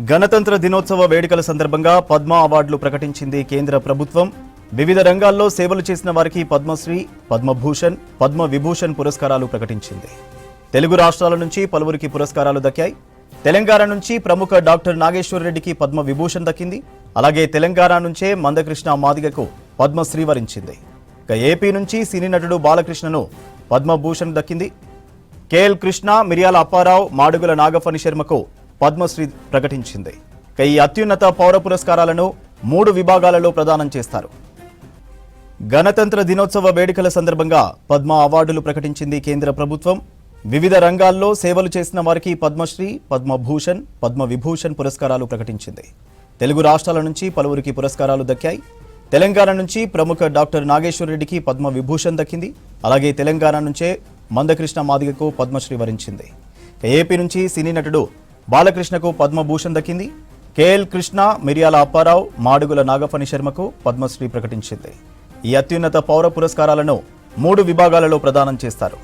గణతంత్ర దినోత్సవ వేడుకల సందర్భంగా పద్మ అవార్డులు ప్రకటించింది కేంద్ర ప్రభుత్వం. వివిధ రంగాల్లో సేవలు చేసిన వారికి పద్మశ్రీ, పద్మభూషణ్, పద్మ విభూషణ్ పురస్కారాలు ప్రకటించింది. తెలుగు రాష్ట్రాల నుంచి పలువురికి పురస్కారాలు దక్కాయి. తెలంగాణ నుంచి ప్రముఖ డాక్టర్ నాగేశ్వర్ రెడ్డికి పద్మ విభూషణ్ దక్కింది. అలాగే తెలంగాణ నుంచే మందకృష్ణ మాదిగకు పద్మశ్రీ వరించింది. ఇక ఏపీ నుంచి సినీ నటుడు బాలకృష్ణను పద్మభూషణ్ దక్కింది. కేఎల్ కృష్ణ, మిర్యాల అప్పారావు, మాడుగుల నాగఫణి శర్మకు పద్మశ్రీ ప్రకటించింది. ఇక ఈ అత్యున్నత పౌర పురస్కారాలను 3 విభాగాలలో ప్రదానం చేస్తారు. గణతంత్ర దినోత్సవ వేడుకల సందర్భంగా పద్మ అవార్డులు ప్రకటించింది కేంద్ర ప్రభుత్వం. వివిధ రంగాల్లో సేవలు చేసిన వారికి పద్మశ్రీ, పద్మభూషణ్, పద్మ విభూషణ్ పురస్కారాలు ప్రకటించింది. తెలుగు రాష్ట్రాల నుంచి పలువురికి పురస్కారాలు దక్కాయి. తెలంగాణ నుంచి ప్రముఖ డాక్టర్ నాగేశ్వర్ రెడ్డికి పద్మ విభూషణ్ దక్కింది. అలాగే తెలంగాణ నుంచే మందకృష్ణ మాదిగకు పద్మశ్రీ వరించింది. ఏపీ నుంచి సినీ నటుడు బాలకృష్ణకు పద్మభూషణ్ దక్కింది. కేఎల్ కృష్ణ, మిర్యాల అప్పారావు, మాడుగుల నాగఫణి శర్మకు పద్మశ్రీ ప్రకటించింది. ఈ అత్యున్నత పౌర పురస్కారాలను 3 విభాగాలలో ప్రదానం చేస్తారు.